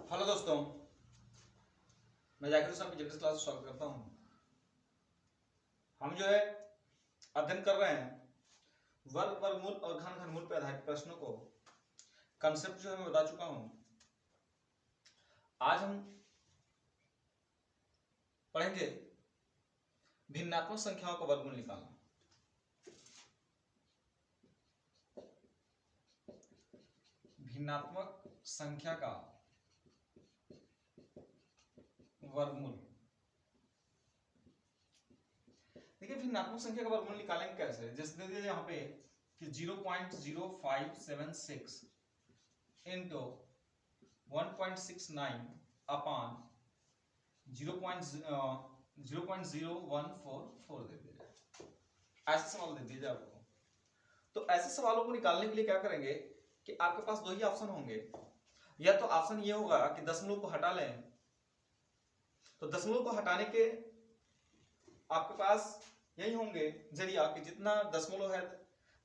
Hello दोस्तों, मैं जाकिर हुसैन की जेनेटिक्स क्लास में स्वागत करता हूं। हम जो है अध्ययन कर रहे हैं वर्ग वर्गमूल और घन घनमूल पर आधारित प्रश्नों को। कंसेप्ट जो है मैं बता चुका हूं। आज हम पढ़ेंगे भिन्नात्मक संख्याओं का वर्गमूल निकालना। भिन्नात्मक संख्या का वर्गमूल। देखिए, भिन्नात्मक संख्या का वर्गमूल निकालेंगे कैसे। जैसे दे दिया यहाँ पे कि 0.0576 इंटू 1.69 अपान 0.0144 दे दिया जाए। ऐसे सवाल दे दिया जाए आपको। तो ऐसे सवालों को निकालने के लिए क्या करेंगे कि आपके पास दो ही ऑप्शन होंगे। या तो ऑप्शन ये होगा कि दशमलव को हटा लें, तो दशमलव को हटाने के आपके पास यही होंगे जरिया कि जितना दशमलव है,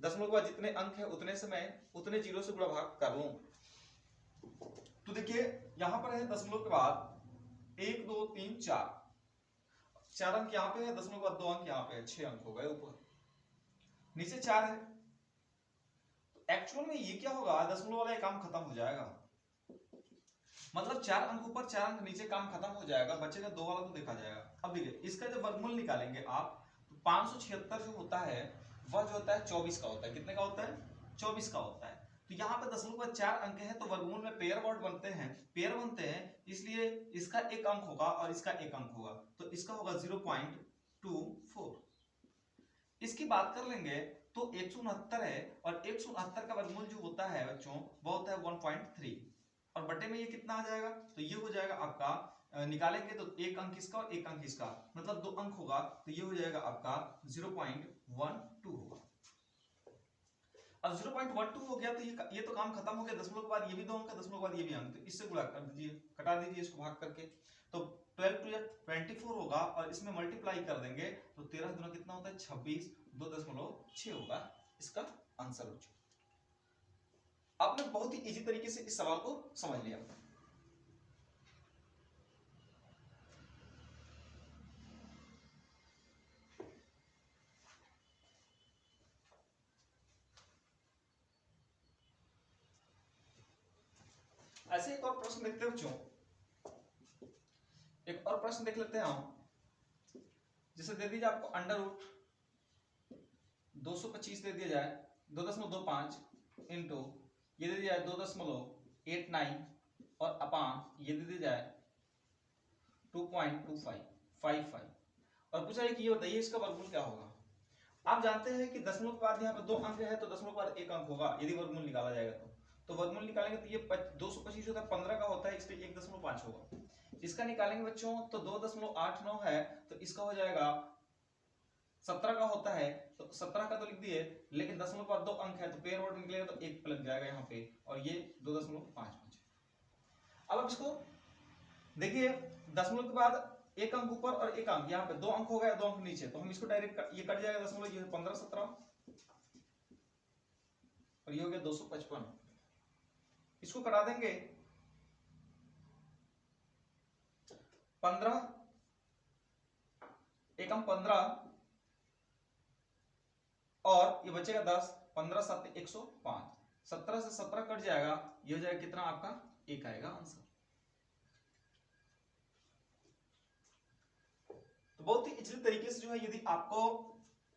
दशमलव के बाद जितने अंक है उतने से मैं उतने जीरो से गुणा भाग कर लूं। तो देखिए यहां पर है दशमलव के बाद 1 2 3 4 अंक यहाँ पे है, दशमलव के बाद 2 अंक यहाँ पे है, 6 अंक हो गए ऊपर, नीचे 4 है। तो एक्चुअल में ये क्या होगा, दशमलव वाला काम खत्म हो जाएगा। मतलब 4 अंक ऊपर 4 अंक नीचे काम खत्म हो जाएगा, बचेगा 2 वाला तो देखा जाएगा। अब देखिए इसका जब वर्गमूल निकालेंगे आप, तो 576 जो होता है वह जो होता है 24 का होता है। कितने का होता है? 24 का होता है। तो यहाँ पे दशमलव का 4 अंक है, तो वर्गमूल में पेयर वर्ड बनते हैं, इसलिए इसका एक अंक होगा और इसका एक अंक होगा, तो इसका होगा 0.24। इसकी बात कर लेंगे तो 169 है, और 169 का वर्गमूल जो होता है बच्चों वो होता है 1.3, और बटे में ये कितना आ जाएगा, तो ये हो जाएगा आपका निकालेंगे तो एक अंक इसका और एक अंक इसका, मतलब 2 अंक होगा, तो ये हो जाएगा आपका 0.12 होगा। अब 0.12 हो गया तो ये तो काम खत्म हो गया। दशमलव के बाद ये भी 2 अंक है, दशमलव के बाद ये भी अंक, तो इससे गुणा कर दीजिए, कटा दीजिए इसको भाग करके, तो 12 टू 24 होगा, और इसमें मल्टीप्लाई कर देंगे तो 13 गुना कितना होता है 26, 2.6 होगा इसका आंसर हो चुका। आपने बहुत ही इजी तरीके से इस सवाल को समझ लिया। ऐसे एक और प्रश्न देखते हैं बच्चों, एक और प्रश्न देख लेते हैं हम। जैसे दे दीजिए आपको अंडर रूट 225 दे दिया जाए 2.25 इंटू ये दे दिया जाए 2.89 और अपान ये दे दिया जाए 2.2555, और पूछा है कि ये बताइए इसका वर्गमूल क्या होगा। आप जानते हैं कि दशमलव के बाद यहाँ पे 2 अंक है, तो दशमलव के बाद 1 अंक होगा यदि वर्गमूल निकाला जाएगा तो वर्गमूल निकालेंगे तो ये 225 होता है 15 का होता है, इसलिए 1.5 होगा। इसका निकालेंगे बच्चों तो 2.89 है, तो इसका हो जाएगा 17 का होता है, तो 17 का तो लिख दिए, लेकिन दशमलव के बाद 2 अंक है तो पेयर वर्ड निकलेगा तो 1 लग जाएगा यहाँ पे, और ये 2.5 बचे। अब आप इसको देखिए, दशमलव के बाद 1 अंक ऊपर और 1 अंक यहाँ पे, 2 अंक हो गया 2 अंक नीचे, तो हम इसको डायरेक्ट ये कट जाएगा दशमलव, ये 15 17 और ये हो गया 255। इसको कटा देंगे 15 1 अंक 15 और ये बचेगा 10, 15 7 105, 17 से 17 कट जाएगा, ये हो जाएगा कितना आपका 1 आएगा आंसर। तो बहुत ही इजी तरीके से जो है, यदि आपको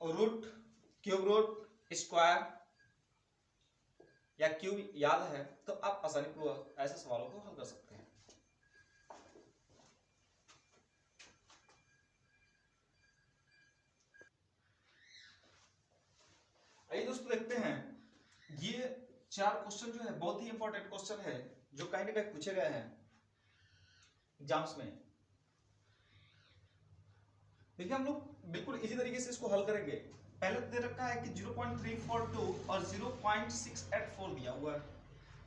रूट, क्यूब रूट, स्क्वायर या क्यूब याद है तो आप आसानी पूर्वक ऐसे सवालों को हल कर सकते हैं। आइए दोस्तों देखते हैं, ये 4 क्वेश्चन जो है बहुत ही इंपॉर्टेंट क्वेश्चन है, जो कहीं ना कहीं पूछे गए हैं एग्जाम्स में। देखिए हम लोग बिल्कुल इसी तरीके से इसको हल करेंगे। पहले दे रखा है कि 0.342 और 0.684 दिया हुआ है।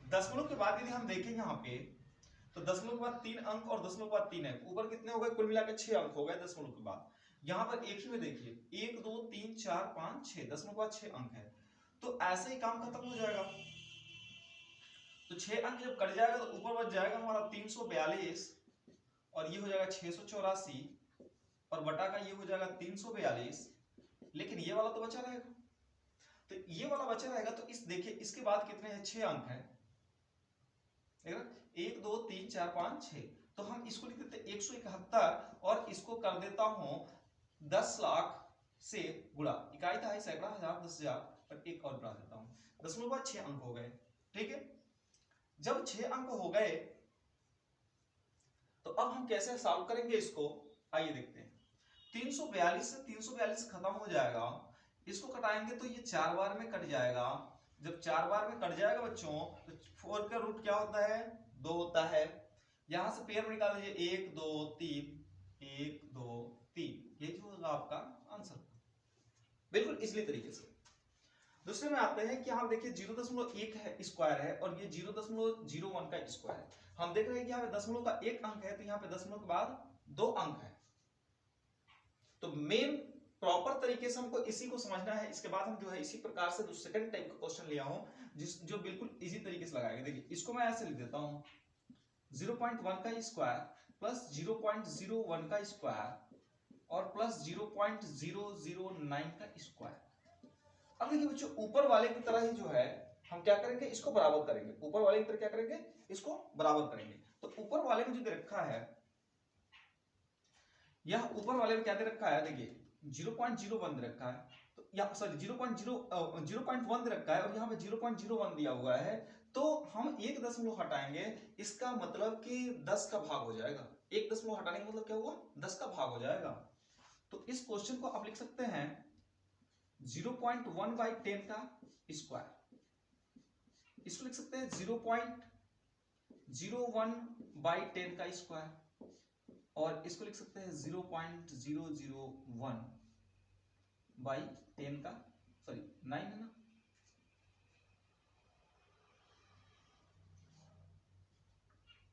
दशमलव के बाद यदि हम देखें यहाँ पे, तो दशमलव के बाद 3 अंक और दशमलव के बाद 3 अंक, ऊपर कितने हो गए, कुल मिलाकर 6 अंक हो गए दशमलव के बाद। यहाँ पर एक ही में देखिए 1 2 3 4 5 6, दशमलव के बाद 6 अंक है, तो ऐसे ही काम खत्म हो जाएगा। तो 6 अंक जब कट जाएगा तो ऊपर बच जाएगा हमारा 342 और ये हो जाएगा 684 और बटा का ये हो जाएगा 342, लेकिन ये वाला तो बचा रहेगा। तो ये वाला बचा रहेगा तो इस देखिए इसके बाद कितने हैं, 6 अंक हैं, 1 2 3 4 5 6। तो हम इसको लिख देते 171 और इसको कर देता हूं 10 लाख से गुणा, इकाई था सैकड़ा हजार 10,000 पर एक और बढ़ा देता हूं, दशमलव बाद 6 अंक हो गए। ठीक है, जब 6 अंक हो गए तो अब हम कैसे सॉल्व करेंगे इसको, आइए देखते हैं। 342 से 342 खत्म हो जाएगा, इसको कटाएंगे तो ये 4 बार में कट जाएगा। जब 4 बार में कट जाएगा बच्चों तो 4 का रूट क्या होता है, 2 होता है। यहां से पेयर में निकाल दीजिए 1 2 3, 1 2 3, ये जो होगा आपका आंसर, बिल्कुल इसी तरीके से। दूसरे में आते हैं कि हम देखिए 0.1 है स्क्वायर है और ये 0.01 का स्क्वायर है। हम देख रहे हैं कि यहाँ पे दशमलव का 1 अंक है तो यहाँ पे दशमलव के बाद 2 अंक है। तो मेन प्रॉपर तरीके से हमको इसी को समझना है। इसके बाद हम जो है इसी प्रकार से जो सेकंड टाइप का क्वेश्चन लिया हूं जो बिल्कुल इजी तरीके से लगाएंगे। देखिए इसको मैं ऐसे लिख देता हूं 0.1 का स्क्वायर प्लस 0.01 का स्क्वायर और प्लस 0.009 का स्क्वायर। अब देखिए बच्चों ऊपर वाले की तरह ही जो है हम क्या करेंगे, इसको बराबर करेंगे। ऊपर वाले की तरह क्या करेंगे, इसको बराबर करेंगे। तो ऊपर वाले में जो दे रखा है, यह ऊपर वाले में क्या दे रखा है, देखिए 0.01 दे रखा है, तो यहाँ सॉरी 0.1 दे रखा है और यहाँ पे 0.01 दिया हुआ है। तो हम एक दशमलव हटाएंगे, इसका मतलब कि 10 का भाग हो जाएगा। एक दशमलव हटाने का मतलब क्या हुआ, 10 का भाग हो जाएगा। तो इस क्वेश्चन को आप लिख सकते हैं 0.1/10 का स्क्वायर, इसको लिख सकते हैं 0.01/10 का स्क्वायर और इसको लिख सकते हैं 0.001/10 का, सॉरी 9 है ना,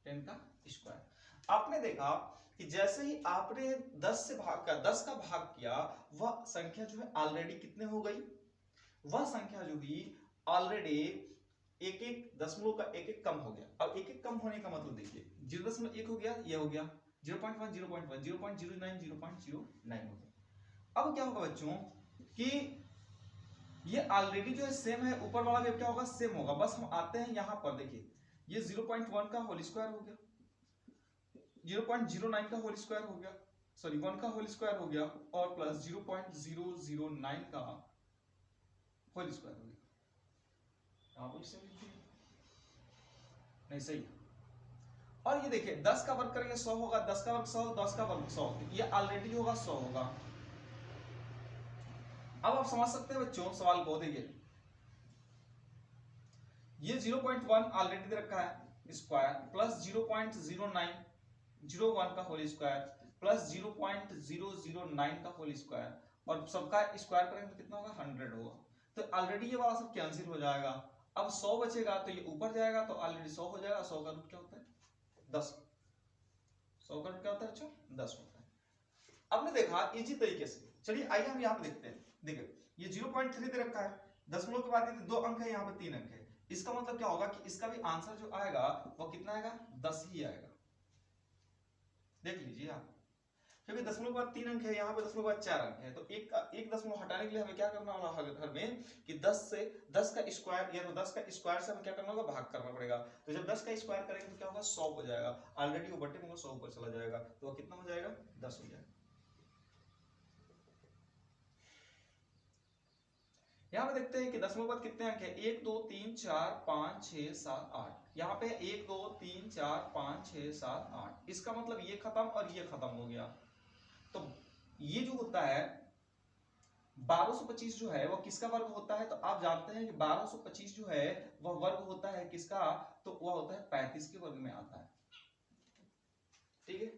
10 का स्क्वायर। आपने देखा कि जैसे ही आपने 10 से भाग का 10 का भाग किया, वह संख्या जो है ऑलरेडी कितने हो गई, वह संख्या जो हुई ऑलरेडी एक एक दशमलव का एक एक कम हो गया। अब एक एक कम होने का मतलब देखिए 0.1 हो गया, यह हो गया 0.1 0.1 0.09 0.09 हो गया। अब क्या होगा बच्चों कि ये ऑलरेडी जो है सेम है, ऊपर वाला भी क्या होगा, सेम होगा। बस हम आते हैं यहां पर, देखिए ये 0.1 का होल स्क्वायर हो गया, 0.09 का होल स्क्वायर हो गया, सॉरी 1 का होल स्क्वायर हो गया और प्लस 0.009 का होल स्क्वायर हो गया। आप इसे नहीं सही है। और ये देखिए 10 का वर्ग करेंगे 100 होगा, 10 का वर्ग 100, 10 का वर्ग 100, ये ऑलरेडी होगा 100 होगा। अब आप समझ सकते हैं बच्चों सवाल को, देखिए ये 0.1 ऑलरेडी दे रखा है स्क्वायर प्लस 0.0901 का होल स्क्वायर प्लस 0.009 का होल स्क्वायर और सबका स्क्वायर करेंगे तो कितना होगा, 100 होगा। तो ऑलरेडी ये वाला सब कैंसिल हो जाएगा। अब 100 बचेगा तो ये ऊपर जाएगा तो ऑलरेडी 100 हो जाएगा। 100 का रूट क्या होता है, 10। 100 का रूट क्या होता है बच्चों, 10 होता है। आपने देखा इजी तरीके से। चलिए आइए हम यहाँ पे देखते हैं। देखिए ये 0.3 दे रखा है, दशमलव के बाद 2 अंक है, यहाँ पे 3 अंक है। इसका मतलब क्या होगा कि इसका भी आंसर जो आएगा वो कितना आएगा, 10 ही आएगा। देख लीजिए आप, क्योंकि दशमलव के बाद 3 अंक है, यहाँ पे दशमलव के बाद 4 अंक है। तो एक दशमलव हटाने के लिए हमें क्या करना होगा हर में कि 10 से 10 का स्क्वायर या तो 10 का स्क्वायर से हमें क्या करना होगा, भाग करना पड़ेगा। तो जब 10 का स्क्वायर करेंगे तो क्या होगा, 100 हो जाएगा। ऑलरेडी वो बटे में 100 ऊपर चला जाएगा तो वो कितना हो जाएगा, 10 हो जाएगा। यहाँ पे देखते हैं कि दशमलव के बाद कितने अंक है, 1 2 3 4 5 6 7 8। यहाँ पे 1 2 3 4 5 6 7 8। इसका मतलब ये खत्म और ये खत्म हो गया। तो ये जो होता है 1225 जो है वो किसका वर्ग होता है, तो आप जानते हैं कि 1225 जो है वह वर्ग होता है किसका, तो वह होता है 35 के वर्ग में आता है। ठीक है,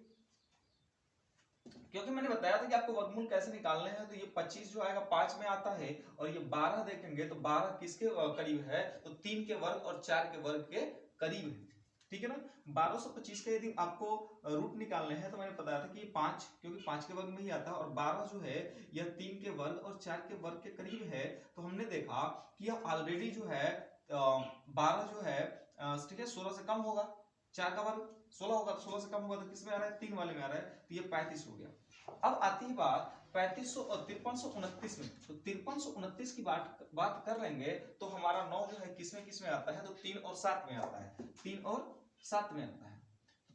क्योंकि मैंने बताया था कि आपको वर्गमूल कैसे निकालने हैं। तो ये 25 जो आएगा 5 में आता है और ये 12 देखेंगे तो 12 किसके करीब है, तो 3 के वर्ग और 4 के वर्ग के करीब है। ठीक है ना। 1225 का यदि आपको रूट निकालने हैं तो मैंने बताया था कि 5, क्योंकि 5 के वर्ग में ही आता है और 12 जो है यह 3 के वर्ग और 4 के वर्ग के करीब है। तो हमने देखा कि यह ऑलरेडी जो है 12 जो है ठीक है 16 से कम होगा, 4 का वर्ग 16 होगा, तो 16 से कम होगा तो किस में आ रहा है, 3 वाले में आ रहा है, तो ये 35 हो गया। अब आती है बात 3500 और 5329 में, तो 5329 की बात कर लेंगे तो हमारा 9 जो है किसमें आता है, तो 3 और 7 में आता है, 3 और 7 में आता है,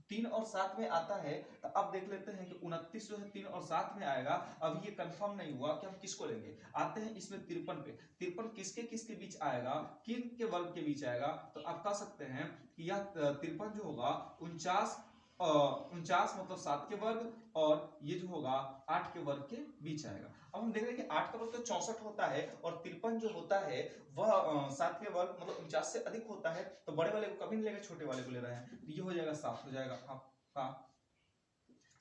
3 और 7 में आता है। तो अब देख लेते हैं कि 29 जो है 3 और 7 में आएगा। अब ये कंफर्म नहीं हुआ कि हम किसको लेंगे, आते हैं इसमें 53 पे। 53 किसके किसके बीच आएगा, किन के वर्ग के बीच आएगा, तो आप कह सकते हैं कि यह 53 जो होगा 49 मतलब 7 के वर्ग, और ये जो होगा 8 के वर्ग के बीच आएगा। अब हम देख रहे हैं कि 8 का वर्ग तो 64 होता है, और 53 जो होता है वह 7 के वर्ग मतलब 49 से अधिक होता है, तो बड़े वाले को कभी नहीं लेगा, छोटे वाले को ले रहे हैं, तो ये हो जाएगा 7 हो जाएगा, आपका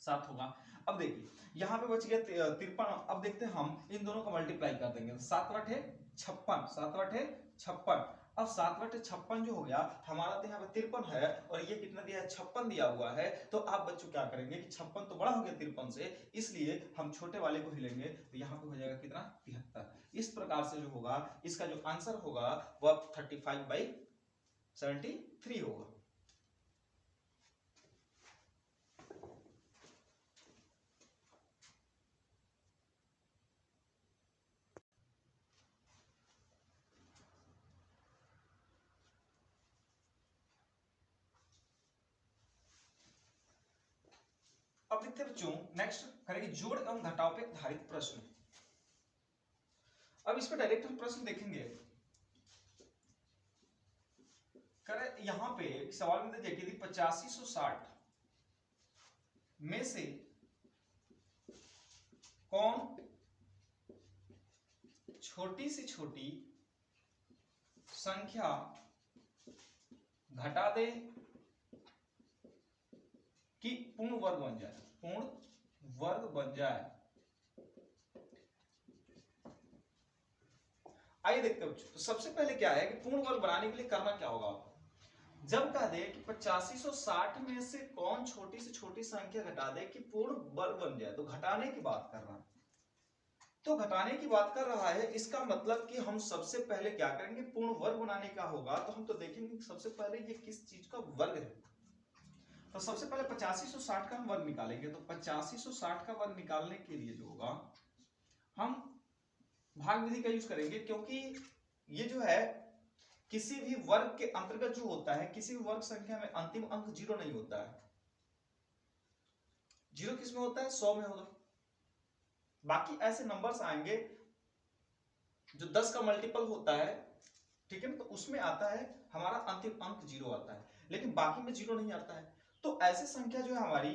7 होगा। अब देखिए यहाँ पे बच गया 53। अब देखते हैं हम इन दोनों का मल्टीप्लाई कर देंगे, 7 बटे 56, 7 बटे 56। अब 7 बटे 56 जो हो गया हमारा, तो यहाँ पे 53 है और ये कितना दिया है, 56 दिया हुआ है। तो आप बच्चों क्या करेंगे कि 56 तो बड़ा हो गया 53 से, इसलिए हम छोटे वाले को ही लेंगे, तो यहाँ पे हो जाएगा कितना, 73। इस प्रकार से जो होगा इसका जो आंसर होगा वह 35/73 होगा। अब देखते हैं बच्चों, नेक्स्ट करेंगे जोड़ एवं घटाव पे आधारित प्रश्न। अब इस पे डायरेक्ट हम प्रश्न देखेंगे। करें यहां पे सवाल में देखिए यदि 8560 में से कौन छोटी से छोटी संख्या घटा दे कि पूर्ण वर्ग बन जाए, पूर्ण वर्ग बन जाए। आइए देखते हैं बच्चों, तो सबसे पहले क्या है कि पूर्ण वर्ग बनाने के लिए करना क्या होगा। जब कह दे कि 8560 में से कौन छोटी से छोटी संख्या घटा दे कि पूर्ण वर्ग बन जाए, तो घटाने की बात कर रहा है, तो घटाने की बात कर रहा है, इसका मतलब कि हम सबसे पहले क्या करेंगे, पूर्ण वर्ग बनाने का होगा, तो हम तो देखेंगे कि सबसे पहले ये किस चीज का वर्ग है। तो सबसे पहले 8560 का हम वर्ग निकालेंगे, तो 8560 का वर्ग निकालने के लिए जो होगा हम भाग विधि का यूज करेंगे, क्योंकि ये जो है किसी भी वर्ग के अंतर्गत जो होता है, किसी भी वर्ग संख्या में अंतिम अंक 0 नहीं होता है। 0 किस में होता है, 100 में होगा। बाकी ऐसे नंबर्स आएंगे जो 10 का मल्टीपल होता है, ठीक है, तो उसमें आता है हमारा अंतिम अंक 0 आता है, लेकिन बाकी में 0 नहीं आता है। तो ऐसी संख्या जो है हमारी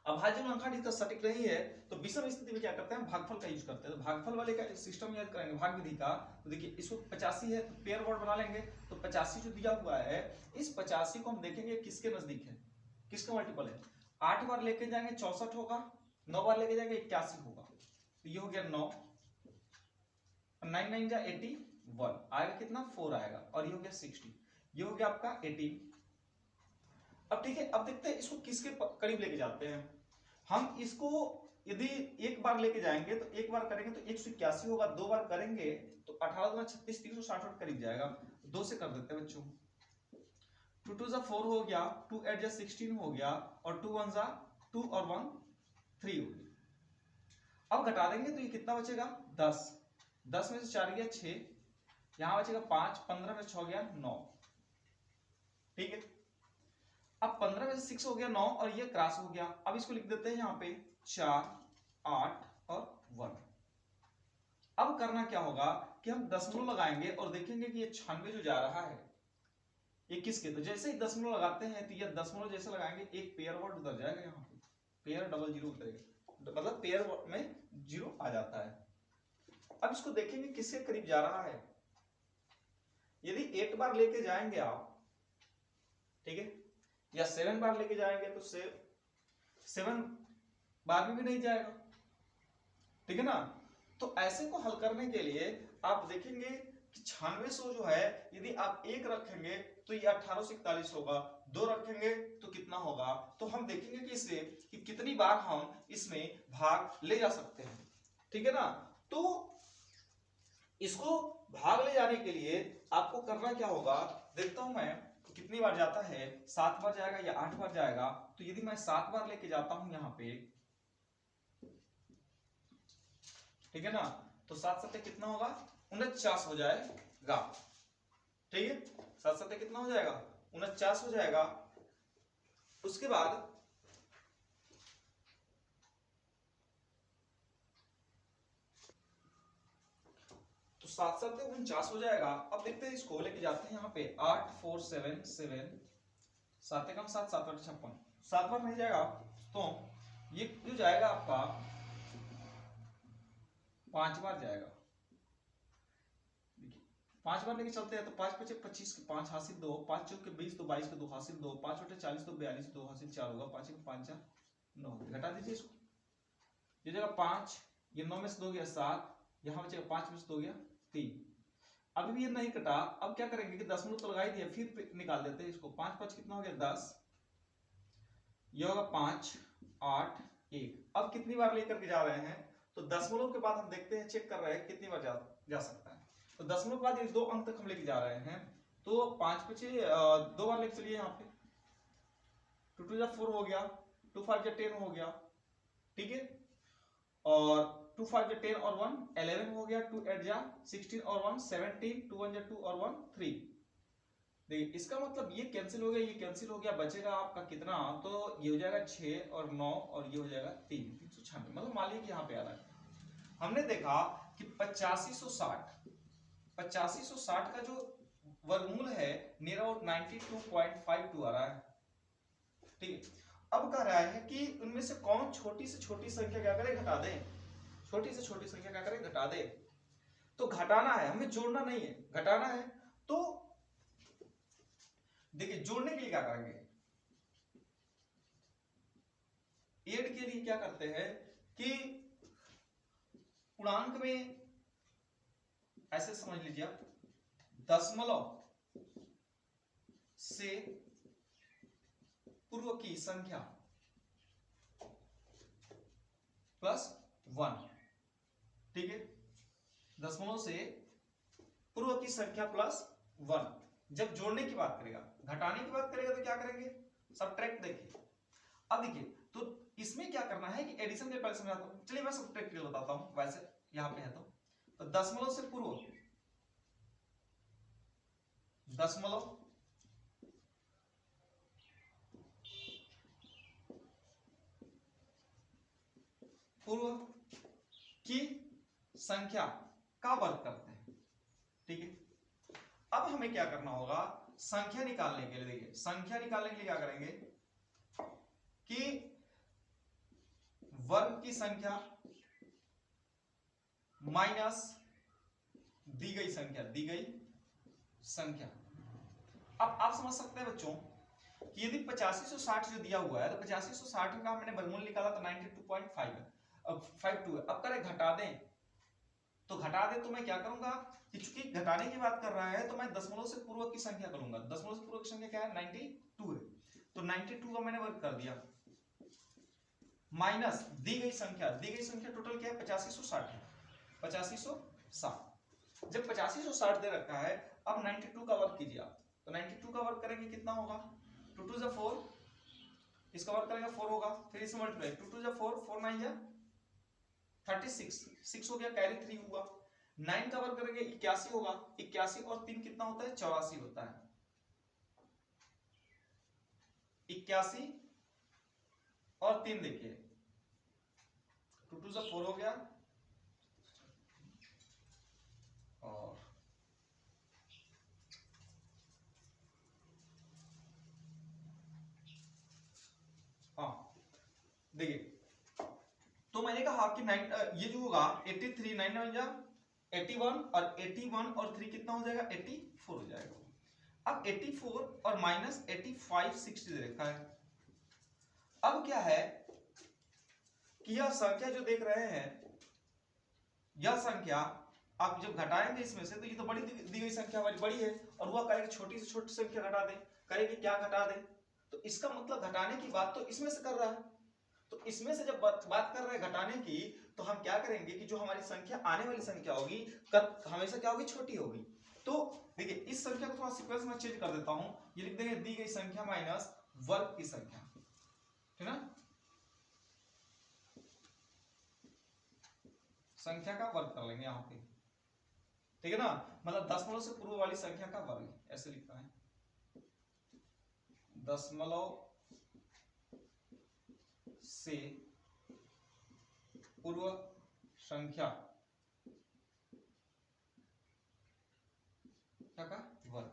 अभाज्य अंक इसका सटीक नहीं है, तो विषम स्थिति में क्या करते हैं, भागफल का यूज करते हैं। तो भागफल वाले का सिस्टम याद करेंगे भाग विधि का। तो देखिए इसको 85 है तो पेयर वर्ड बना लेंगे, तो 85 जो दिया हुआ है, इस 85 को हम देखेंगे किसके नजदीक है, किसका मल्टीपल है। 8 बार लेके जाएंगे 64 होगा, 9 बार लेके जाएंगे 81 होगा, तो ये हो गया 9, 9 9 जा 81 आएगा, कितना 4 आएगा, और ये हो गया 60, ये हो गया आपका 18। अब ठीक है, अब देखते हैं इसको किसके करीब लेके जाते हैं। हम इसको यदि एक बार लेके जाएंगे तो एक बार करेंगे तो 181 होगा, 2 बार करेंगे तो 18 दूना 36, 360 करीब जाएगा, 2 से कर देते हैं बच्चों। 2 2 जा 4 हो गया, 2 8 जा 16 हो गया, और 2 1 जा 2 और 1 3 हो गया। अब घटा देंगे तो ये कितना बचेगा, 10, 10 में से 4 गया 6, यहां बचेगा 5, 15 में 6 गया 9, ठीक है। अब 15 में से 6 हो गया 9, और ये क्रॉस हो गया। अब इसको लिख देते हैं यहाँ पे 4, 8 और 1। अब करना क्या होगा कि हम दशमलव लगाएंगे और देखेंगे कि ये 96 जो जा रहा है ये किसके, तो जैसे ही दशमलव लगाते हैं तो ये दशमलव जैसे लगाएंगे एक पेयर वर्ड उतर जाएगा, यहाँ पे पेयर डबल 0 उतरेगा, मतलब पेयर वर्ड में 0 आ जाता है। अब इसको देखेंगे किसके करीब जा रहा है। यदि 8 बार लेके जाएंगे आप, ठीक है, या 7 बार लेके जाएंगे तो 7 बार में भी नहीं जाएगा, ठीक है ना। तो ऐसे को हल करने के लिए आप देखेंगे कि 9600 जो है यदि आप 1 रखेंगे तो ये 1841 होगा, 2 रखेंगे तो कितना होगा, तो हम देखेंगे कि इससे कि कितनी बार हम इसमें भाग ले जा सकते हैं, ठीक है ना। तो इसको भाग ले जाने के लिए आपको करना क्या होगा, देखता हूं मैं कितनी बार जाता है, 7 बार जाएगा या 8 बार जाएगा। तो यदि मैं 7 बार लेके जाता हूं यहां पे, ठीक है ना, तो 7 सत्ते कितना होगा, 49 हो जाएगा। ठीक है, 7 सत्ते कितना हो जाएगा, 49 हो जाएगा। उसके बाद तो 7 सत्ते 49 हो जाएगा। अब देखते हैं इसको लेके जाते हैं यहाँ पे 8 4 7 7 7 कम 7 7 8 56, 7 बार नहीं जाएगा तो ये जो जाएगा आपका 5 बार जाएगा। देखिए 5 बार लेके चलते हैं तो 5 पचे 25 के 5 हासिल 2, 5 चौक के 20 तो 22 के 2 हासिल 2, 5 बटे 40 तो 42 2 हासिल 4 होगा, 5 के 5 4 9, घटा दीजिए इसको, ये जगह 5, ये 9 में से 2 गया 7, यहाँ बचेगा 5 में से 2 गया 3। अभी भी ये नहीं कटा, अब क्या करेंगे कि 10 मिनट तो लगा ही दिया, फिर निकाल देते हैं इसको। 5 5 कितना हो गया 10, ये होगा 5 8 1। अब कितनी बार लेकर के जा रहे हैं, तो दशमलव के बाद हम देखते हैं, चेक कर रहे हैं कितनी बार जा सकता है। तो दशमलव के बाद ये 2 अंक तक हम लेके जा रहे हैं, तो 5 बचे 2 बार लेके चलिए यहाँ पे, 2 2 4 हो गया, 2 5 10 हो गया, ठीक है, और 2 5 10 और 1 11 हो गया, 2 8 16 और 1 17, 2 1 2 और 1 3। देखिए इसका मतलब ये कैंसिल हो गया, ये कैंसिल हो गया, बचेगा आपका कितना, तो ये हो जाएगा 6 और 9 और ये हो जाएगा 3 396। मतलब मान लीजिए कि यहाँ पे आ रहा है, हमने देखा कि 8560 का जो वर्गमूल है नियर अबाउट 92.52 आ रहा है। ठीक है, अब कह रहा है कि उनमें से कौन छोटी से छोटी संख्या क्या करे, घटा दे, छोटी से छोटी संख्या क्या करे, घटा दे। तो घटाना है, हमें जोड़ना नहीं है, घटाना है। तो देखिए जोड़ने के लिए क्या करेंगे, ऐड के लिए क्या करते हैं कि पूर्णांक में ऐसे समझ लीजिए आप, दशमलव से पूर्व की संख्या प्लस 1, ठीक है, दशमलव से पूर्व की संख्या प्लस 1। जब जोड़ने की बात करेगा, घटाने की बात करेगा तो क्या करेंगे, सबट्रैक्ट। देखिए अब देखिए, तो इसमें क्या करना है कि एडिशन के पहले समझाता हूं, चलिए मैं सबट्रैक्ट के लिए बताता हूं, वैसे यहां पे है तो दशमलव से पूर्व, दशमलव पूर्व की संख्या का वर्ग करते हैं, ठीक है। अब हमें क्या करना होगा, संख्या निकालने के लिए, देखिए संख्या निकालने के लिए क्या करेंगे कि वर्ग की संख्या माइनस दी गई संख्या। अब आप समझ सकते हैं बच्चों कि यदि 8560 जो दिया हुआ है, तो 8560 का मैंने वर्गमूल निकाला तो 92.52 है। अब करें घटा दें, तो घटा दें तो मैं क्या करूंगा कि चूंकि घटाने की बात कर रहा है तो मैं दशमलव से पूर्व की संख्या करूंगा। दशमलव से पूर्व की संख्या क्या है, 92 है, तो 92 का मैंने वर्ग कर दिया, माइनस दी गई संख्या टोटल क्या है 8560 है, 8560। जब 8560 दे रखा है, अब 92 का वर्ग कीजिए आप, तो 92 का वर्ग करेंगे कितना होगा, 2 2 4, इसका वर्ग करेंगे 4 होगा, फिर इसे मल्टीप्लाई 2 2 4 4 9 36, 6 हो गया, कैरी 3 हुआ, 9 का वर्ग करेंगे 81 होगा, 81 और 3 कितना होता है, 84 होता है, 81 और 3 देखिए 2 2 4 हो गया, और हाँ देखिए, तो मैंने कहा कि ये जो होगा 83 9 9 जा 81 और 81 और 3 कितना हो जाएगा, 84 हो जाएगा। अब 84 और माइनस 85 60 दे रखा है। अब क्या है कि यह संख्या जो देख रहे हैं, यह संख्या आप जब घटाएंगे इसमें से, तो ये तो बड़ी दी गई संख्या हमारी बड़ी है, और वह करेगी छोटी से छोटी संख्या घटा दे, करेगी क्या, घटा दे। तो इसका मतलब घटाने की बात तो इसमें से कर रहा है, तो इसमें से जब बात कर रहे हैं घटाने की, तो हम क्या करेंगे कि जो हमारी संख्या आने वाली संख्या होगी हमेशा क्या होगी, छोटी होगी। तो देखिए इस संख्या को थोड़ा सीक्वेंस में चेंज कर देता हूं, ये लिख देंगे दी गई संख्या माइनस वर्ग की संख्या, ठीक है ना, संख्या का वर्ग कर लेंगे यहाँ पे, ठीक है ना, मतलब दशमलव से पूर्व वाली संख्या का वर्ग, ऐसे लिखना है, दशमलव से पूर्व संख्या का वर्ग।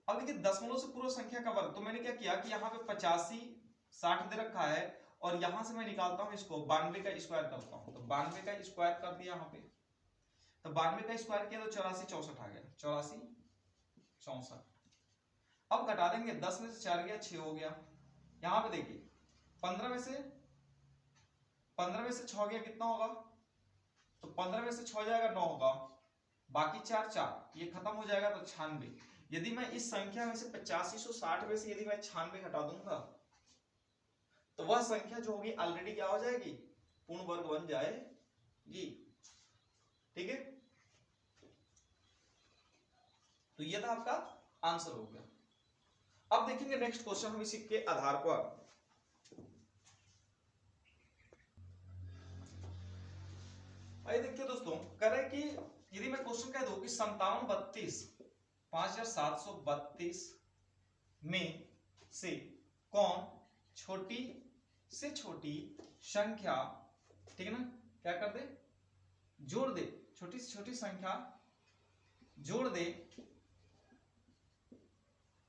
अब देखिए दशमलव से पूर्व संख्या का वर्ग, तो मैंने क्या किया कि यहाँ पे 85 60 दे रखा है और यहां से मैं निकालता हूं इसको 92 का स्क्वायर करता हूं, तो 92 का स्क्वायर कर दिया यहाँ पे, तो 92 का स्क्वायर किया तो 84 64 आ गया, 84 64। अब घटा देंगे, 10 में से 4 गया 6 हो गया, यहां पे देखिए 15 में से 6 गया कितना होगा, तो 15 में से 6 जाएगा 9 होगा, बाकी 4 4 ये खत्म हो जाएगा तो 96। यदि मैं इस संख्या में से 8560 में से यदि मैं 96 हटा दूंगा तो वह संख्या जो होगी ऑलरेडी क्या हो जाएगी, पूर्ण वर्ग बन जाएगी, ठीक है। तो ये था आपका आंसर हो गया। अब देखेंगे नेक्स्ट क्वेश्चन हम इसी के आधार पर, आइए देखिए दोस्तों, कह रहे कि यदि मैं क्वेश्चन कह दूं कि 5732 में से कौन छोटी से छोटी संख्या, ठीक है ना, क्या कर दे, जोड़ दे, छोटी से छोटी संख्या जोड़ दे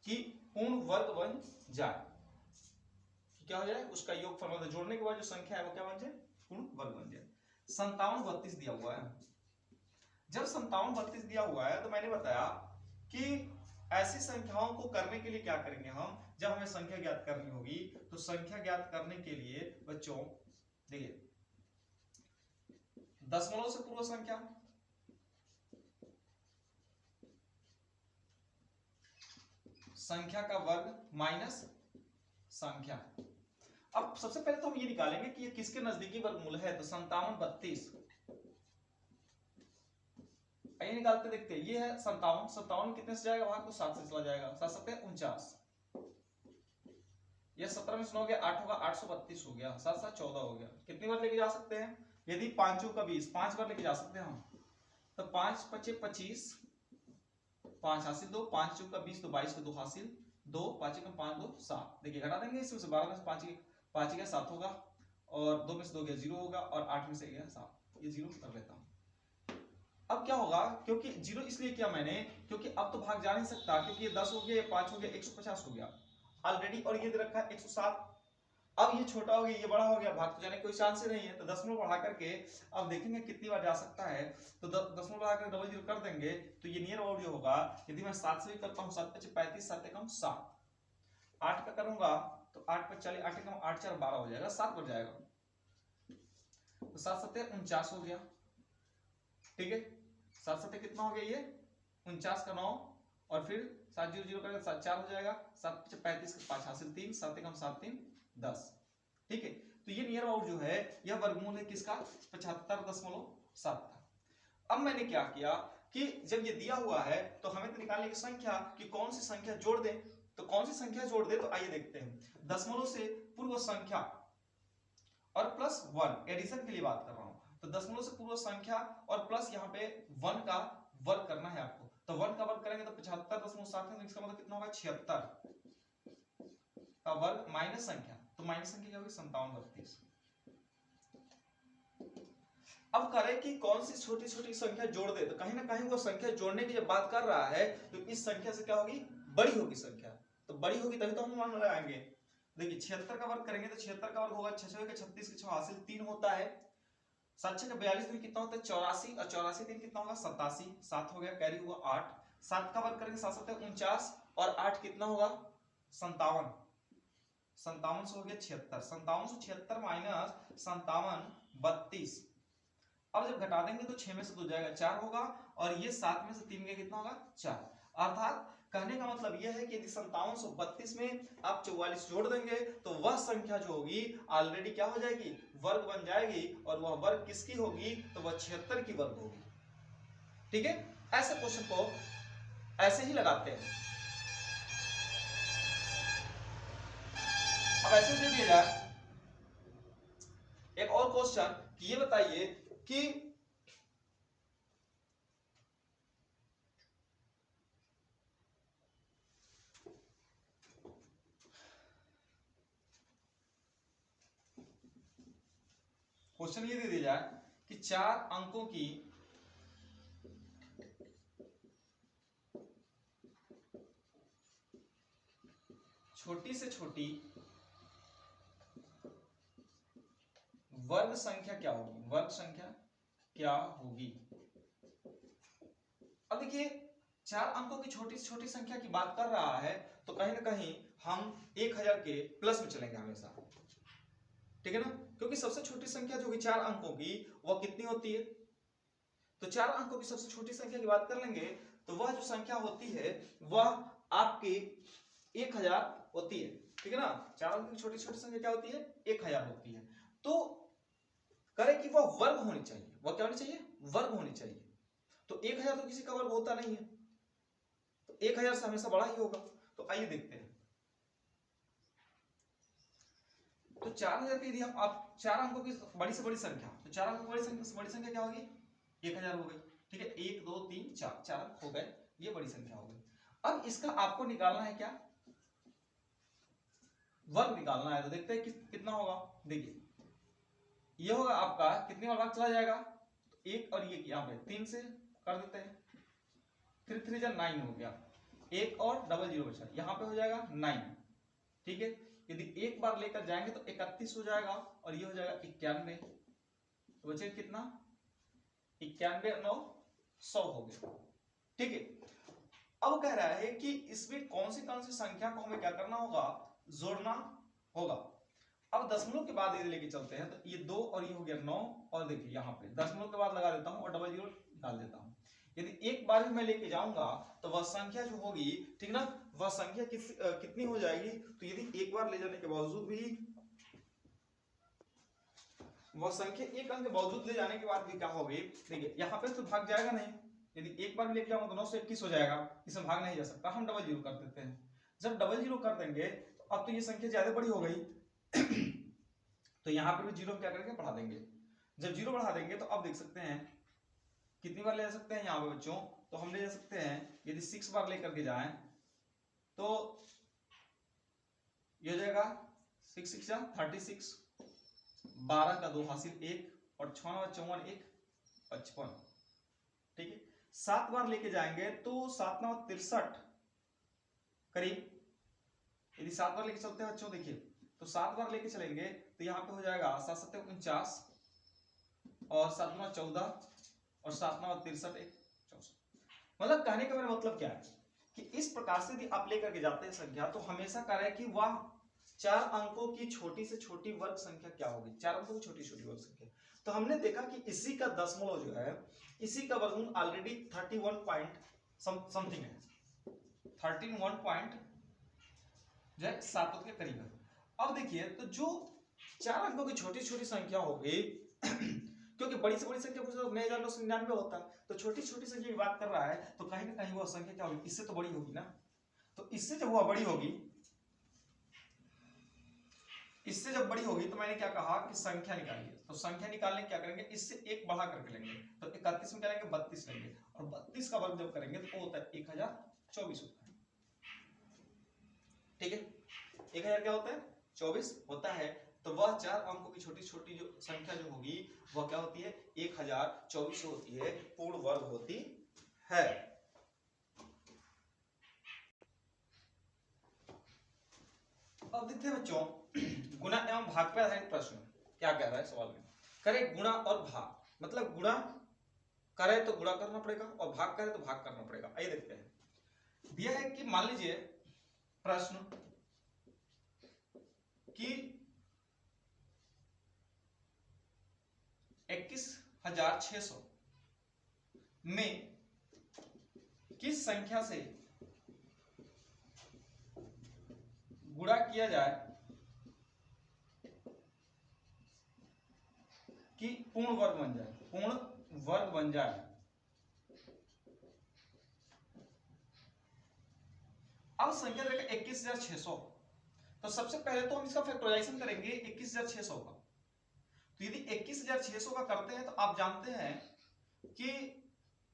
कि पूर्ण वर्ग बन जाए, क्या हो जाए, उसका योगफल मतलब जोड़ने के बाद जो संख्या है वो क्या बन जाए, पूर्ण वर्ग बन जाए। 5732 दिया हुआ है, जब 5732 दिया हुआ है तो मैंने बताया कि ऐसी संख्याओं को करने के लिए क्या करेंगे हम, जब हमें संख्या ज्ञात करनी होगी तो संख्या ज्ञात करने के लिए बच्चों देखिए दशमलव से पूर्व संख्या, संख्या का वर्ग माइनस संख्या। अब सबसे पहले तो हम ये निकालेंगे कि ये किसके नजदीकी वर्गमूल है, तो 5732 आइए निकालते देखते हैं, ये है 57, 57 कितने से जाएगा वहां, तो 7 से चला जाएगा, 7 7 49, ये 17 में से 9 गया 8 होगा, 832 हो गया, 7 7 14 हो गया। कितनी बार लेके जा सकते हैं, यदि 5 का 20 5 बार लेके जा सकते हैं हम, तो 5 5 25 5 हासिल 2, 5 का 20 तो 22 का 2 हासिल 2, 5 का 5 2 7। देखिए घटा देंगे इसमें से 12 में से 5 गया 7 होगा, और 2 में से 2 गया 0 होगा, और 8 में से गया 7, ये 0 कर लेता हूं। अब क्या होगा, क्योंकि 0 इसलिए किया मैंने क्योंकि अब तो भाग जा नहीं सकता, क्योंकि ये 10 हो गया, ये 5 हो गया, 150 हो गया ऑलरेडी, और ये दे रखा है 107। अब ये छोटा हो गया, ये बड़ा हो गया, भाग तो जाने कोई चांस ही नहीं है, तो दशमलव बढ़ा करके अब देखेंगे कितनी बार जा सकता है, तो दशमलव बढ़ा कर डबल 0 कर देंगे तो ये नियर अबाउट जो होगा, यदि मैं 7 से भी करता हूँ, 7 5 35 7 कम 7, 8 का करूंगा तो 8 5 40 8 कम 8 4 12 हो जाएगा, 7 बढ़ जाएगा, तो 7 7 49 हो गया, ठीक है, 7 7 कितना हो गया, ये 49 का 9, और फिर 7 0 0 करेंगे 7 4 हो जाएगा, 7 5 35 का 5 हासिल 3, 7 कम 7 3 10, ठीक है। तो ये नियर अबाउट जो है यह वर्गमूल है किसका, 75.7 का। अब मैंने क्या किया कि जब ये दिया हुआ है तो हमें तो निकालने की संख्या कि कौन सी संख्या जोड़ दे, तो कौन सी संख्या जोड़ दे, तो आइए देखते हैं, दशमलव से पूर्व संख्या और प्लस 1 एडिशन के लिए बात कर रहा हूं, तो दशमलव से पूर्व संख्या और प्लस यहाँ पे 1 का वर्ग करना है आपको, तो 1 का वर्ग करेंगे तो 75.7 है, इसका मतलब कितना होगा 76 का वर्ग माइनस संख्या, तो माइनस संख्या क्या होगी 5732। अब करें कि कौन सी छोटी छोटी संख्या जोड़ दे, तो कहीं ना कहीं वो संख्या जोड़ने की जब बात कर रहा है तो इस संख्या से क्या होगी, बड़ी होगी संख्या, तो बड़ी होगी तभी तो हम मान लगाएंगे। देखिए 76 का वर्ग करेंगे तो 76 का वर्ग होगा 6 6 का 36 का 6 हासिल 3 होता है, 7 6 का 42 में कितना होता है 84, और 84 3 कितना होगा 87, 7 हो गया, कैरी हुआ 8, 7 का वर्ग करेंगे 7 7 49, और 8 कितना होगा 57, 57 से हो गया 76, 57 से 76 माइनस 57 32। अब जब घटा देंगे तो 6 में से 2 जाएगा 4 होगा, और ये 7 में से 3 गया कितना होगा 4, अर्थात कहने का मतलब यह है कि यदि 5732 में आप 44 जोड़ देंगे तो वह संख्या जो होगी ऑलरेडी क्या हो जाएगी, वर्ग बन जाएगी, और वह वर्ग किसकी होगी, तो वह 76 की वर्ग होगी। ठीक है, ऐसे क्वेश्चन को ऐसे ही लगाते हैं। अब ऐसे दे दिया जाए एक और क्वेश्चन कि ये बताइए कि क्वेश्चन ये दे दिया जाए कि 4 अंकों की छोटी से छोटी वर्ग संख्या क्या होगी, वर्ग संख्या क्या होगी। अब देखिए 4 अंकों की छोटी से छोटी संख्या की बात कर रहा है तो कहीं ना कहीं हम 1000 के प्लस में चलेंगे हमेशा, ठीक है ना, क्योंकि सबसे छोटी संख्या जो होगी 4 अंकों की वह कितनी होती है, तो 4 अंकों की सबसे छोटी संख्या की बात कर लेंगे तो वह जो संख्या होती है वह आपकी 1000 होती है, ठीक है ना। 4 अंकों की छोटी छोटी संख्या क्या होती है, 1000 होती है। तो करें कि वह वर्ग होनी चाहिए, वह क्या होनी चाहिए, वर्ग होनी चाहिए। तो 1000 तो किसी का वर्ग होता नहीं है, तो 1000 से हमेशा बड़ा ही होगा। तो आइए देखते हैं, तो 4000 की यदि हम आप 4 अंकों की बड़ी से बड़ी संख्या, तो 4 अंकों की बड़ी संख्या क्या होगी, 1000 हो गई, ठीक है। 1 2 3 4 4 अंक हो गए, ये बड़ी संख्या हो गई। अब इसका आपको निकालना है क्या, वर्ग निकालना है। तो देखते हैं कितना होगा। देखिए ये होगा आपका कितने बार भाग चला जाएगा, तो 1 और ये यहाँ पे 3 से कर देते हैं, 3 3 जा 9 हो गया, 1 और डबल जीरो बचा, यहाँ पे हो जाएगा 9, ठीक है। यदि एक बार लेकर जाएंगे तो 31 हो जाएगा, और ये हो जाएगा 91, तो बचे कितना, 91 9 100 हो गया, ठीक है। अब कह रहा है कि इसमें कौन सी संख्या को हमें क्या करना होगा, जोड़ना होगा। अब दशमलव के बाद ये लेके चलते हैं, तो ये 2 और ये हो गया 9, और देखिए यहाँ पे दशमलव के बाद लगा देता हूं और डबल जीरो निकाल देता हूं। यदि एक बार भी मैं लेके जाऊंगा तो वह संख्या जो होगी, ठीक ना, वह संख्या कितनी हो जाएगी। तो यदि एक बार ले जाने के बावजूद भी वह संख्या एक अंक के बावजूद ले जाने के बाद भी क्या होगी, देखिए यहाँ पे तो भाग जाएगा नहीं, यदि एक बार भी लेके जाऊंगा तो 9 से 21 हो जाएगा, इसमें भाग नहीं जा सकता, हम डबल जीरो कर देते हैं। जब डबल जीरो कर देंगे तो अब तो ये संख्या ज्यादा बड़ी हो गई तो यहाँ पे भी जीरो क्या करेंगे, बढ़ा देंगे। जब जीरो बढ़ा देंगे तो अब देख सकते हैं कितनी बार ले जा सकते हैं यहाँ पे बच्चों, तो हम ले जा सकते हैं यदि 6 बार लेकर के जाएं तो ये हो जाएगा 6 6 जा 36, 12 का 2 हासिल 1, और 6 9 54 1 55, ठीक है। 7 बार लेके जाएंगे तो 7 9 63 करीब, यदि 7 बार लेके चलते हैं बच्चों, देखिए तो 7 बार लेके चलेंगे तो यहाँ पे हो जाएगा 7 7 49, और 7 9 14, और 7 9 63 1 64। मतलब कहने का मेरा मतलब क्या है कि इस प्रकार से यदि आप लेकर के जाते हैं संख्या, तो हमेशा कह रहे हैं कि वह 4 अंकों की छोटी से छोटी वर्ग संख्या क्या होगी, 4 अंकों की छोटी छोटी वर्ग संख्या। तो हमने देखा कि इसी का दशमलव जो है, इसी का वर्गमूल ऑलरेडी 31 पॉइंट समथिंग है, 31 पॉइंट जो है 7 के करीब है। अब देखिए तो जो 4 अंकों की छोटी छोटी संख्या होगी क्योंकि बड़ी से बड़ी संख्या पूछे तो 9999 होता है, तो छोटी छोटी संख्या की बात कर रहा है तो कहीं ना कहीं वो संख्या क्या होगी, इससे तो बड़ी होगी ना। तो इससे जब वो बड़ी होगी, इससे जब बड़ी होगी तो मैंने क्या कहा कि संख्या निकालिए, तो संख्या निकालने क्या करेंगे, इससे एक बढ़ा करके लेंगे, तो 31 में क्या लेंगे, 32 लेंगे, और 32 का वर्ग जब करेंगे तो वो होता है 1024 होता है, ठीक है। 1000 क्या होता है, 24 होता है। तो वह 4 अंकों की छोटी छोटी जो संख्या जो होगी वह क्या होती है, 1024 होती है, पूर्ण वर्ग होती है। अब देखते हैं बच्चों गुणा एवं भाग पर आधारित प्रश्न क्या कह रहा है सवाल में। करें गुणा और भाग, मतलब गुणा करे तो गुणा करना पड़ेगा और भाग करे तो भाग करना पड़ेगा। आइए देखते हैं। दिया है कि मान लीजिए प्रश्न कि 21,600 में किस संख्या से गुणा किया जाए कि पूर्ण वर्ग बन जाए, पूर्ण वर्ग बन जाए। अब संख्या देगा 21,600, तो सबसे पहले तो हम इसका फैक्टराइजेशन करेंगे 21,600 का। तो यदि 21,600 का करते हैं तो आप जानते हैं कि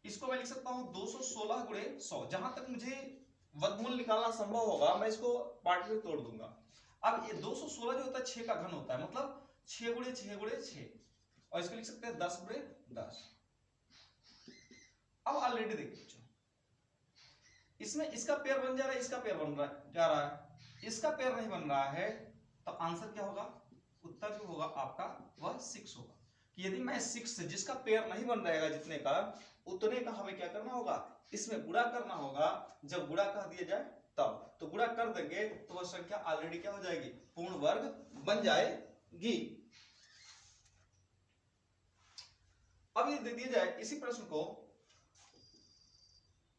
इसको मैं लिख सकता हूं 216 गुणे 100। जहां तक मुझे वर्गमूल निकालना संभव होगा मैं इसको पार्ट में तोड़ दूंगा। अब ये 216 जो होता है 6 का घन होता है, मतलब 6 गुणे 6 गुणे 6, और इसको लिख सकते हैं 10 गुणे 10। अब ऑलरेडी देखिए बच्चों, इसमें इसका पेयर बन जा रहा है, इसका पेयर बन जा रहा है, इसका पेयर नहीं बन रहा है, तो आंसर क्या होगा, उत्तर जो होगा आपका वह 6 होगा। कि यदि मैं 6 से जिसका पेयर नहीं बन रहेगा जितने का, उतने का हमें क्या करना होगा, इसमें गुणा करना होगा। जब गुणा कर दिया जाए तब, तो गुणा कर देंगे तो वह संख्या ऑलरेडी क्या हो जाएगी, पूर्ण वर्ग बन जाएगी। अब ये दे दिया जाए इसी प्रश्न को,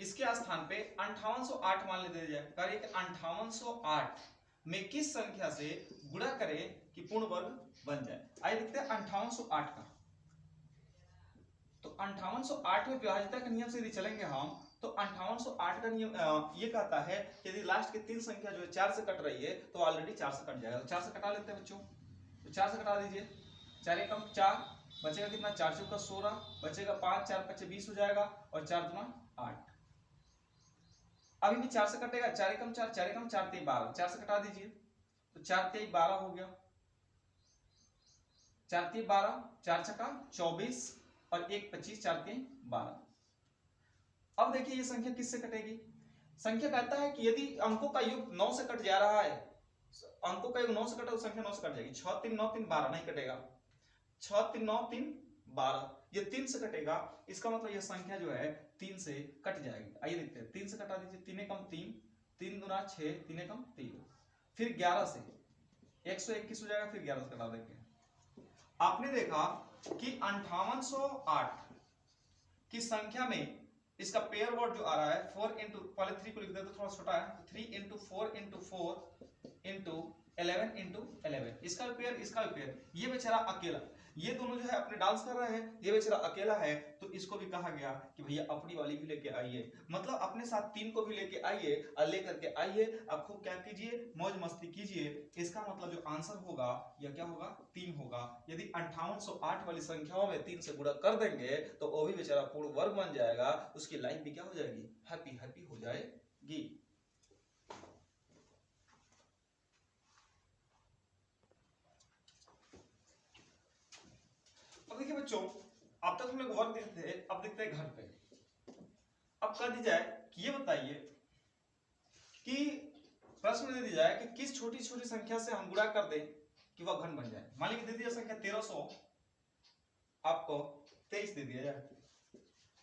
इसके स्थान पे 5808 मान ले दिया जाए। कार्य 5808 में किस संख्या से गुणा करें कि पूर्ण वर्ग बन जाए। आइए देखते हैं 5808 का। तो 5808 में विभाज्यता के नियम से यदि चलेंगे हम, तो 5808 का नियम ये कहता है कि यदि लास्ट की 3 संख्या जो है 4 से कट रही है तो ऑलरेडी 4 से कट जाएगा। तो 4 से कटा लेते हैं बच्चों, तो 4 से कटा दीजिए। 4 एकम 4, बचेगा कितना, 4 चौका 16, बचेगा 5, 4 5 20 हो जाएगा, और 4 दूना 8। अभी भी 4 से कटेगा, 4 एकम 4, 4 एकम 4 3 12, 4 से कटा दीजिए, तो 4 3 12 हो गया, 4 3 12, 4 छक्का 24 और 1 25, 4 3 12। अब देखिए ये संख्या किससे कटेगी। संख्या कहता है कि यदि अंकों का योग 9 से कट जा रहा है, अंकों का योग 9 से कटा तो संख्या 9 से कट जाएगी। 6 3 9 3 12 नहीं कटेगा, 6 3 9 3 12, ये 3 से कटेगा। इसका मतलब यह संख्या जो है 3 से कट जाएगी। आइए देखते हैं, 3 से कटा दीजिए, 3 एकम 3, 3 दूना 6, 3 एकम 3, फिर 11 से 121 हो जाएगा, फिर 11 से कटा देंगे। आपने देखा कि 5808 की संख्या में इसका पेयर वर्ड जो आ रहा है 4 इंटू, पहले 3 को लिख देते थोड़ा छोटा है, 3 इंटू 4 इंटू 4 इंटू 11 इंटू 11, इसका भी पेयर इसका भी पेयर। ये बेचारा अकेला, ये दोनों जो है अपने डांस कर रहे हैं, ये बेचारा अकेला है, तो इसको भी कहा गया कि भैया अपनी वाली भी लेके आइए, मतलब अपने साथ 3 को भी लेके आइए, और लेकर के आइए, अब खूब क्या कीजिए, मौज मस्ती कीजिए। इसका मतलब जो आंसर होगा यह क्या होगा, 3 होगा। यदि 5808 वाली संख्याओं में 3 से गुणा कर देंगे तो वो भी बेचारा पूर्ण वर्ग बन जाएगा, उसकी लाइफ भी क्या हो जाएगी, हैप्पी हैप्पी हो जाएगी। अब देखिए बच्चों, अब तक हम लोग वर्ग देखते थे, अब देखते हैं घर पे। अब कह दी जाए कि ये बताइए कि प्रश्न दे दिया जाए कि किस छोटी छोटी संख्या से हम गुणा कर दें कि वह घन बन जाए। मान लीजिए दे दिया संख्या 1300, आपको 23 दे दिया जाए।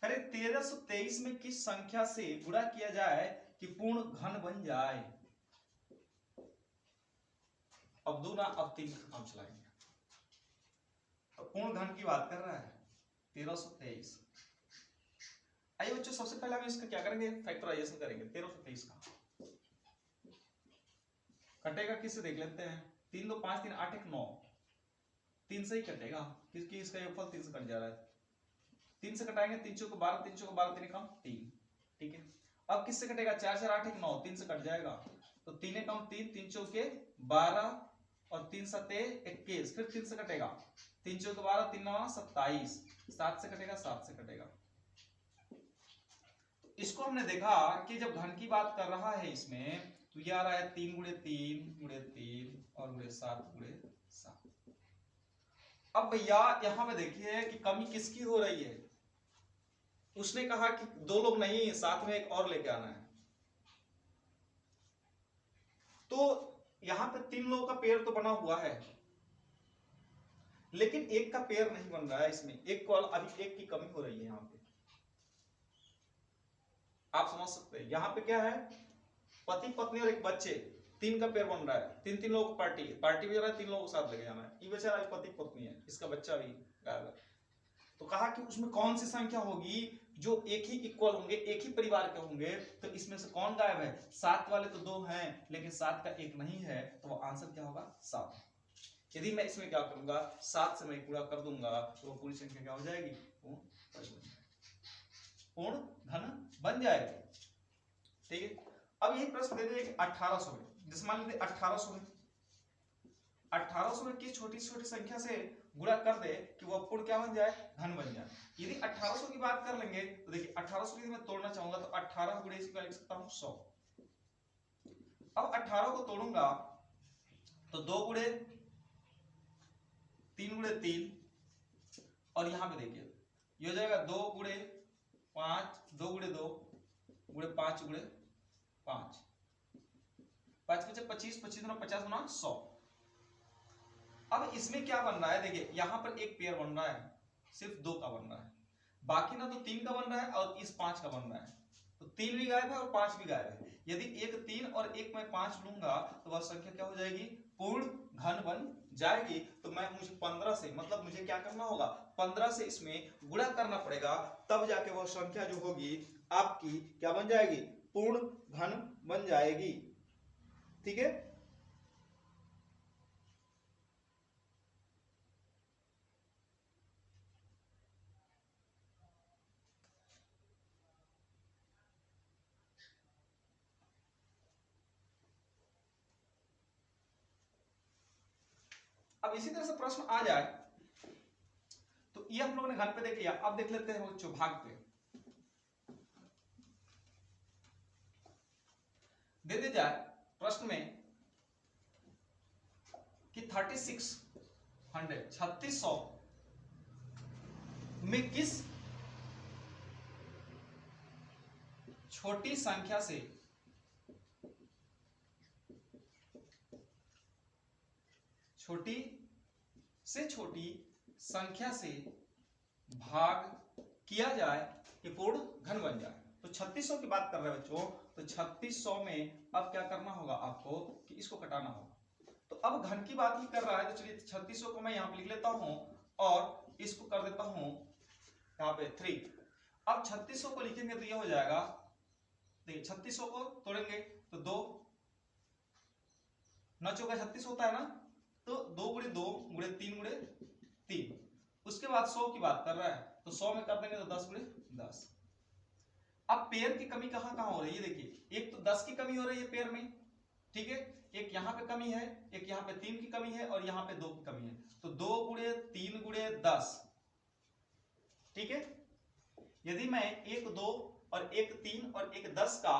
अरे 1323 में किस संख्या से गुणा किया जाए कि पूर्ण घन बन जाए। अब 2 ना अब 3 का काम चलाएंगे। पूर्ण घन की बात कर रहा है 1323। आइए बच्चों, सबसे पहले हम इसका क्या करेंगे, फैक्टराइजेशन करेंगे। 1323 का कटेगा किससे देख लेते हैं। 3 2 5 3 8 1 9, 3 से ही कटेगा क्योंकि इसका योगफल 3 से कट जा रहा है। 3 से कटाएंगे, 3 चौको 12, 3 चौको 12, 3 कम 3, ठीक है। अब किससे कटेगा, 4 4 8 1 9, 3 से कट जाएगा, तो 3 कम 3, 3 चौके 12 और 3 सते 21, फिर 3 से कटेगा, 3 चौके 12, 3 9 27, 7 से कटेगा, 7 से कटेगा। इसको हमने देखा कि जब घन की बात कर रहा है इसमें, तो ये आ रहा है 3 गुणे 3 गुणे 3 और गुणे 7 गुणे 7। अब भैया यहां पे देखिए कि कमी किसकी हो रही है। उसने कहा कि 2 लोग नहीं, साथ में एक और लेके आना है, तो यहां पे 3 लोगों का पेयर तो बना हुआ है, लेकिन एक का पेयर नहीं बन रहा है। इसमें एक को अभी एक की कमी हो रही है। यहां पे आप समझ सकते हैं, यहां पे क्या है, पति पत्नी और एक बच्चे, 3 का पेयर बन रहा है। 3 लोगों को पार्टी पार्टी भी रहा है, 3 लोगों को साथ लेके जाना है। ये बेचारा पति पत्नी है, इसका बच्चा भी गायब है। तो कहा कि उसमें कौन सी संख्या होगी जो एक ही इक्वल होंगे, एक ही परिवार के होंगे, तो इसमें से कौन गायब है? 7 वाले तो 2 हैं, लेकिन 7 का 1 नहीं है, तो वो आंसर क्या होगा? 7। यदि मैं इसमें क्या करूंगा, 7 से मैं पूरा कर दूंगा, तो वो पूरी संख्या क्या हो जाएगी? पूर्ण घन बन जाएगी। ठीक है, अब यही प्रश्न दे दिया कि 1800 में, जैसे मान लीजिए 1800 में 1800 में किस छोटी छोटी संख्या से गुणा कर दे कि वो पूर्ण क्या बन जाए? घन बन जाए। यदि 1800 की बात कर लेंगे तो देखिए 1800 की मैं तोड़ना चाहूंगा तो 18 गुणे इसका लिख सकता हूं 100। अब 18 को तोड़ूंगा तो 2 गुणे 3 गुणे 3, और यहां पे देखिए ये हो जाएगा 2 गुणे 5, 2 गुणे 2 गुणे 5 गुणे 5, 5 पचे 25, 25 गुना 50 गुना 100। अब इसमें क्या बन रहा है? देखिए यहां पर एक पेयर बन रहा है, सिर्फ 2 का बन रहा है, बाकी ना तो 3 का बन रहा है और इस 5 का बन रहा है, तो 3 भी गायब है और 5 भी गायब है। यदि एक 3 और एक मैं 5 लूंगा तो वह संख्या क्या हो जाएगी? पूर्ण घन बन जाएगी। तो मुझे 15 से, मतलब मुझे क्या करना होगा? 15 से इसमें गुणा करना पड़ेगा, तब जाके वह संख्या जो होगी आपकी क्या बन जाएगी? पूर्ण घन बन जाएगी। ठीक है, अब इसी तरह से प्रश्न आ जाए तो ये हम लोगों ने घन पे देख लिया, अब देख लेते हैं बच्चों भाग पे। दे दी जाए प्रश्न में कि 3600 में किस छोटी संख्या से छोटी संख्या से भाग किया जाए कि पूर्ण घन बन जाए। तो 3600 की बात कर रहे हैं बच्चों, तो 3600 में अब क्या करना होगा आपको कि इसको घटाना होगा। तो अब घन की बात ही कर रहा है, तो चलिए 3600 को मैं यहां पे लिख लेता हूं और इसको कर देता हूं यहाँ पे 3। अब 3600 को लिखेंगे तो ये हो जाएगा, देखिए 3600 को तोड़ेंगे तो 2 9 चौका 36 होता है ना, तो 2 गुणे 2 गुणे 3 गुणे 3। उसके बाद 100 की बात कर रहा है, तो 100 में कर देंगे तो 10 गुणे 10। अब पेयर की कमी कहां कहां हो रही है? देखिए एक तो 10 की कमी हो रही है पेयर में, ठीक है, एक यहां पे कमी है, एक यहां पे 3 की कमी है और यहां पे 2 की कमी है, तो 2 गुणे 3 गुणे 10। ठीक है, यदि मैं एक 2 और एक 3 और एक 10 का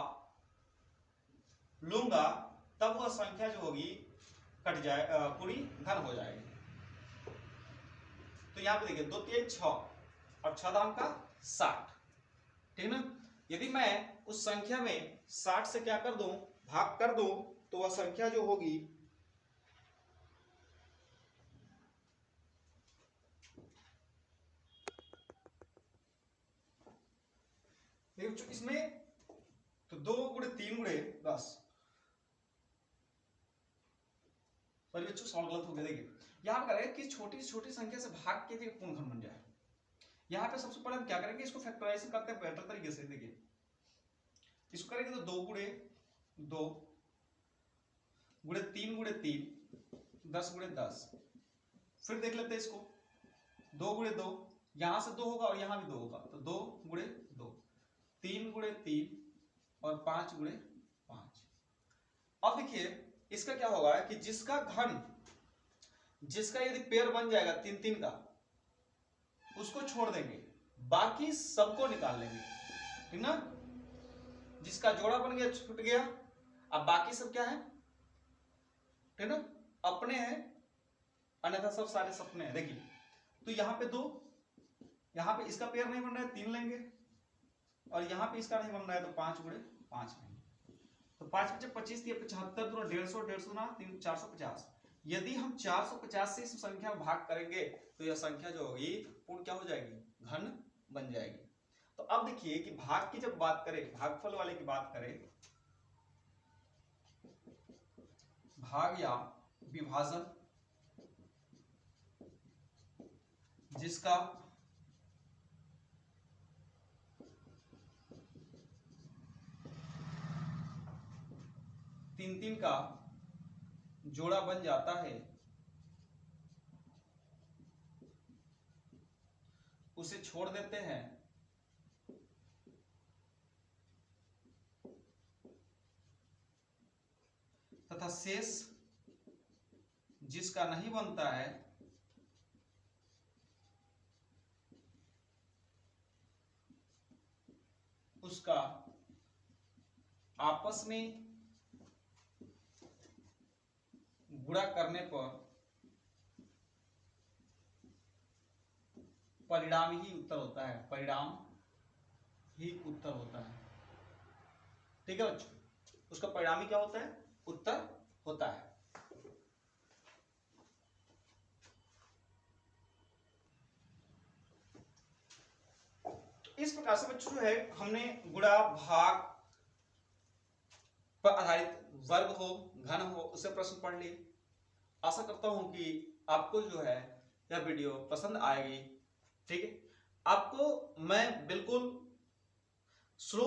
लूंगा तब वह संख्या जो होगी कट जाए, पूरी घन हो जाएगी। तो यहां पे देखिए 2 3 6 और 6 दाम का 60, ठीक ना। यदि मैं उस संख्या में 60 से क्या कर दूं? भाग कर दूं, तो वह संख्या जो होगी इसमें तो 2 गुणे 3 गुणे 10, सॉरी बच्चों सॉल्व गलत हो गया। देखिए यहां पर कि छोटी छोटी संख्या से भाग के पूर्ण घन बन जाए। यहां पे सबसे पहले हम क्या करेंगे? इसको फैक्टराइजेशन करते हैं बेटर तरीके से। देखिए इसको करेंगे तो 2 गुणे 2 गुणे 3 गुणे 3 10 गुणे 10। फिर देख लेते हैं इसको, 2 गुणे 2, यहां से 2 होगा और यहां भी 2 होगा, तो 2 गुणे 2 3 गुणे 3 और 5 गुणे 5। अब देखिए इसका क्या होगा कि जिसका यदि पेयर बन जाएगा 3 3 का, उसको छोड़ देंगे, बाकी सबको निकाल लेंगे, ठीक ना। जिसका जोड़ा बन गया छूट गया, अब बाकी सब क्या है? ठीक ना, अपने हैं, अन्यथा सब सारे सपने हैं। देखिए तो यहां पे 2, यहां पे इसका पेयर नहीं बन रहा है 3 लेंगे, और यहां पे इसका नहीं बन रहा है तो 5 गुणे 5 लेंगे। तो 5 पचे 25 दिए 75 दूना 150, 150 दूना 3 450। यदि हम 450 से इस संख्या में भाग करेंगे तो यह संख्या जो होगी पूर्ण क्या हो जाएगी? घन बन जाएगी। तो अब देखिए कि भाग की जब बात करें, भागफल वाले की बात करें, भाग या विभाजन जिसका तीन तीन का जोड़ा बन जाता है उसे छोड़ देते हैं तथा शेष जिसका नहीं बनता है उसका आपस में गुणा करने पर परिणाम ही उत्तर होता है, परिणाम ही उत्तर होता है। ठीक है बच्चों, उसका परिणाम ही क्या होता है, उत्तर होता है। तो इस प्रकार से बच्चों जो है हमने गुणा भाग पर आधारित वर्ग हो घन हो उससे प्रश्न पढ़ लिए। आशा करता हूं कि आपको जो है यह वीडियो पसंद आएगी। ठीक है, आपको मैं बिल्कुल स्लो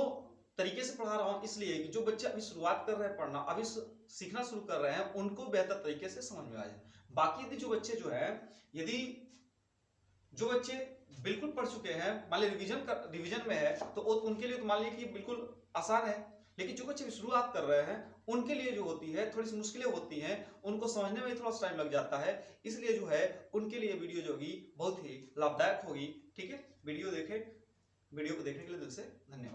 तरीके से पढ़ा रहा हूं इसलिए कि जो बच्चे अभी शुरुआत कर रहे हैं पढ़ना, अभी सीखना शुरू कर रहे हैं, उनको बेहतर तरीके से समझ में आ जाए। बाकी यदि जो बच्चे जो है, यदि जो बच्चे बिल्कुल पढ़ चुके हैं, मान लीजिए रिवीजन में है, तो उनके लिए तो मान लीजिए कि बिल्कुल आसान है। लेकिन जो बच्चे शुरुआत कर रहे हैं उनके लिए जो होती है थोड़ी सी मुश्किलें होती हैं, उनको समझने में थोड़ा सा टाइम लग जाता है। इसलिए जो है उनके लिए वीडियो जो होगी बहुत ही लाभदायक होगी। ठीक है, वीडियो को देखने के लिए दिल से धन्यवाद।